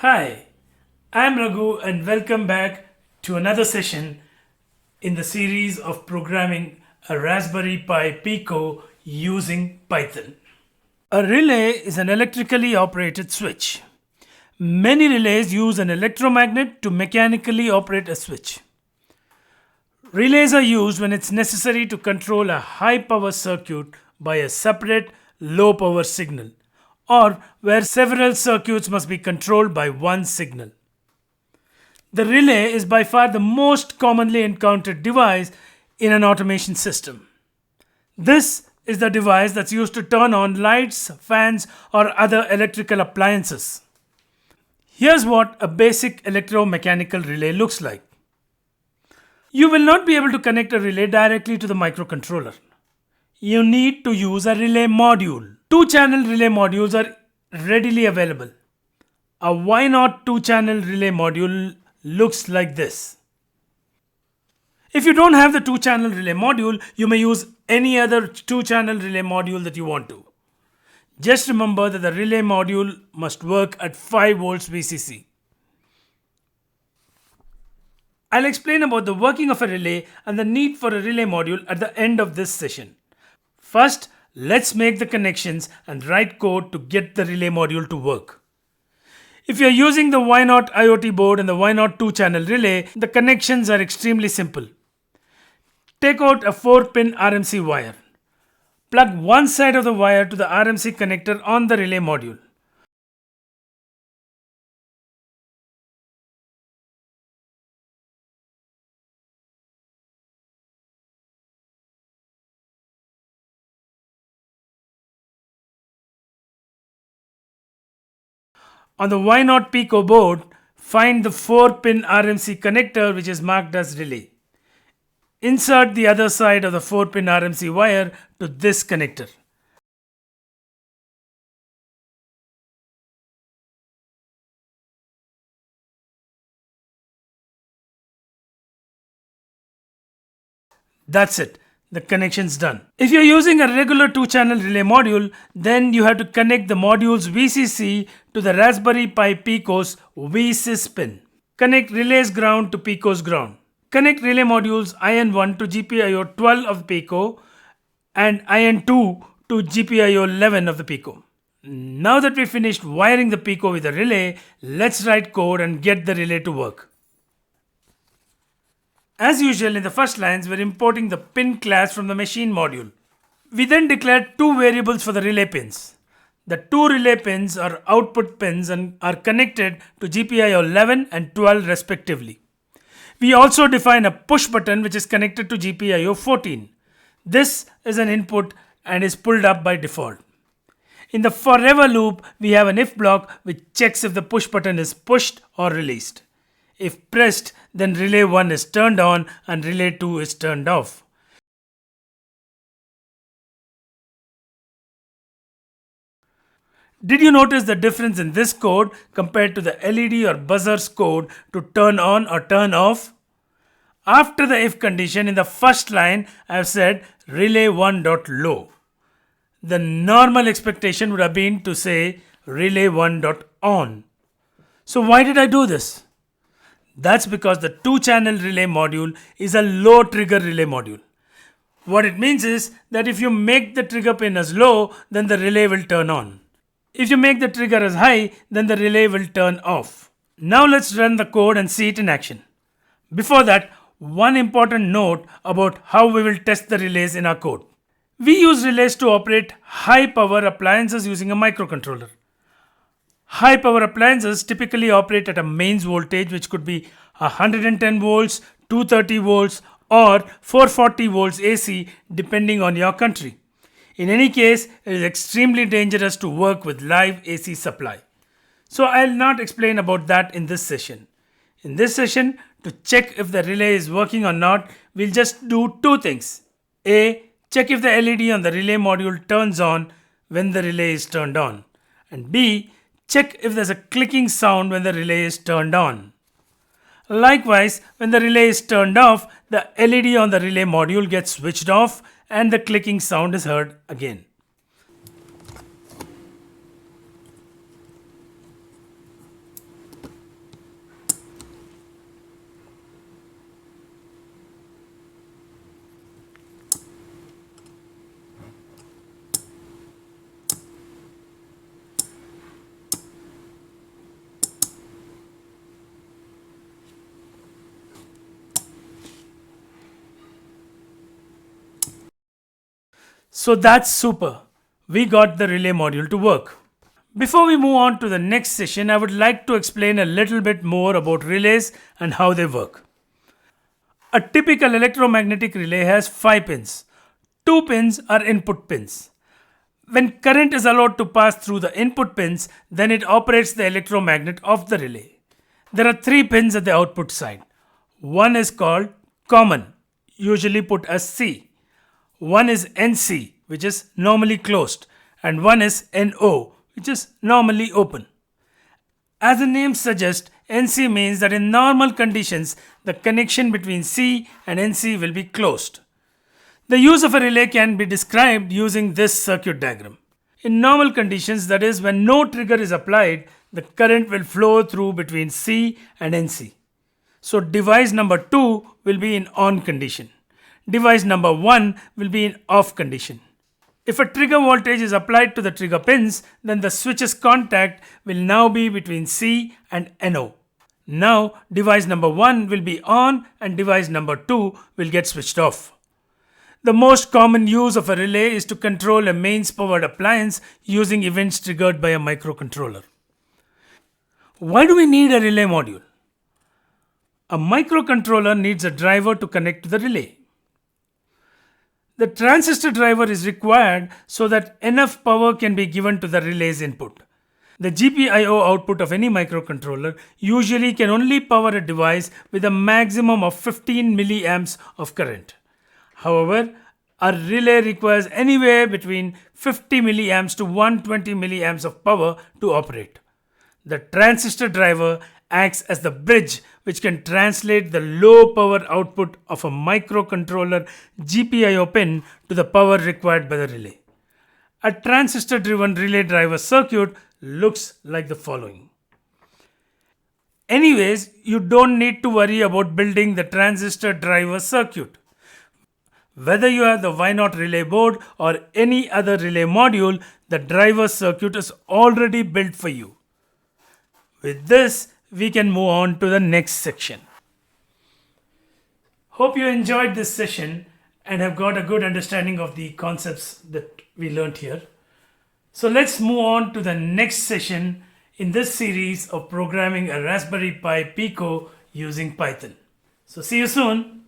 Hi, I'm Raghu and welcome back to another session in the series of programming a Raspberry Pi Pico using Python. A relay is an electrically operated switch. Many relays use an electromagnet to mechanically operate a switch. Relays are used when it's necessary to control a high power circuit by a separate low power signal, or where several circuits must be controlled by one signal. The relay is by far the most commonly encountered device in an automation system. This is the device that's used to turn on lights, fans, or other electrical appliances. Here's what a basic electromechanical relay looks like. You will not be able to connect a relay directly to the microcontroller. You need to use a relay module. Two-channel relay modules are readily available. A Y0 two-channel relay module looks like this. If you don't have the two-channel relay module, you may use any other two-channel relay module that you want to. Just remember that the relay module must work at 5 volts VCC. I'll explain about the working of a relay and the need for a relay module at the end of this session. First, let's make the connections and write code to get the relay module to work. If you're using the Y0 IoT board and the Y0 two-channel relay, the connections are extremely simple. Take out a 4-pin RMC wire. Plug one side of the wire to the RMC connector on the relay module. On the Y0 Pico board, find the 4-pin RMC connector which is marked as relay. Insert the other side of the 4-pin RMC wire to this connector. That's it. The connection's done. If you're using a regular two-channel relay module, then you have to connect the module's VCC to the Raspberry Pi Pico's VSys pin. Connect relay's ground to Pico's ground. Connect relay modules IN1 to GPIO 12 of the Pico and IN2 to GPIO 11 of the Pico. Now that we've finished wiring the Pico with the relay, let's write code and get the relay to work. As usual, in the first lines, we're importing the pin class from the machine module. We then declare two variables for the relay pins. The two relay pins are output pins and are connected to GPIO 11 and 12 respectively. We also define a push button which is connected to GPIO 14. This is an input and is pulled up by default. In the forever loop, we have an if block which checks if the push button is pushed or released. If pressed, then relay 1 is turned on and relay 2 is turned off. Did you notice the difference in this code compared to the LED or buzzer's code to turn on or turn off? After the if condition, in the first line, I have said relay1.low. The normal expectation would have been to say relay1.on. So why did I do this? That's because the two-channel relay module is a low trigger relay module. What it means is that if you make the trigger pin as low, then the relay will turn on. If you make the trigger as high, then the relay will turn off. Now let's run the code and see it in action. Before that, one important note about how we will test the relays in our code. We use relays to operate high power appliances using a microcontroller. High power appliances typically operate at a mains voltage which could be 110 volts, 230 volts or 440 volts AC depending on your country. In any case, it is extremely dangerous to work with live AC supply. So I'll not explain about that in this session. In this session, to check if the relay is working or not, we'll just do two things. A. Check if the LED on the relay module turns on when the relay is turned on. And B. Check if there's a clicking sound when the relay is turned on. Likewise, when the relay is turned off, the LED on the relay module gets switched off and the clicking sound is heard again. So that's super. We got the relay module to work. Before we move on to the next session, I would like to explain a little bit more about relays and how they work. A typical electromagnetic relay has 5 pins. 2 pins are input pins. When current is allowed to pass through the input pins, then it operates the electromagnet of the relay. There are 3 pins at the output side. One is called common, usually put as C. One is NC, which is normally closed, and one is NO, which is normally open. As the name suggests, NC means that in normal conditions, the connection between C and NC will be closed. The use of a relay can be described using this circuit diagram. In normal conditions, that is, when no trigger is applied, the current will flow through between C and NC. So device number 2 will be in on condition. Device number 1 will be in off condition. If a trigger voltage is applied to the trigger pins, then the switch's contact will now be between C and NO. Now device number 1 will be on and device number 2 will get switched off. The most common use of a relay is to control a mains powered appliance using events triggered by a microcontroller. Why do we need a relay module? A microcontroller needs a driver to connect to the relay. The transistor driver is required so that enough power can be given to the relay's input. The GPIO output of any microcontroller usually can only power a device with a maximum of 15 milliamps of current. However, a relay requires anywhere between 50 milliamps to 120 milliamps of power to operate. The transistor driver acts as the bridge which can translate the low power output of a microcontroller GPIO pin to the power required by the relay. A transistor driven relay driver circuit looks like the following. Anyways, you don't need to worry about building the transistor driver circuit. Whether you have the Y0 relay board or any other relay module, the driver circuit is already built for you. With this, we can move on to the next section. Hope you enjoyed this session and have got a good understanding of the concepts that we learned here. So let's move on to the next session in this series of programming a Raspberry Pi Pico using Python. So see you soon.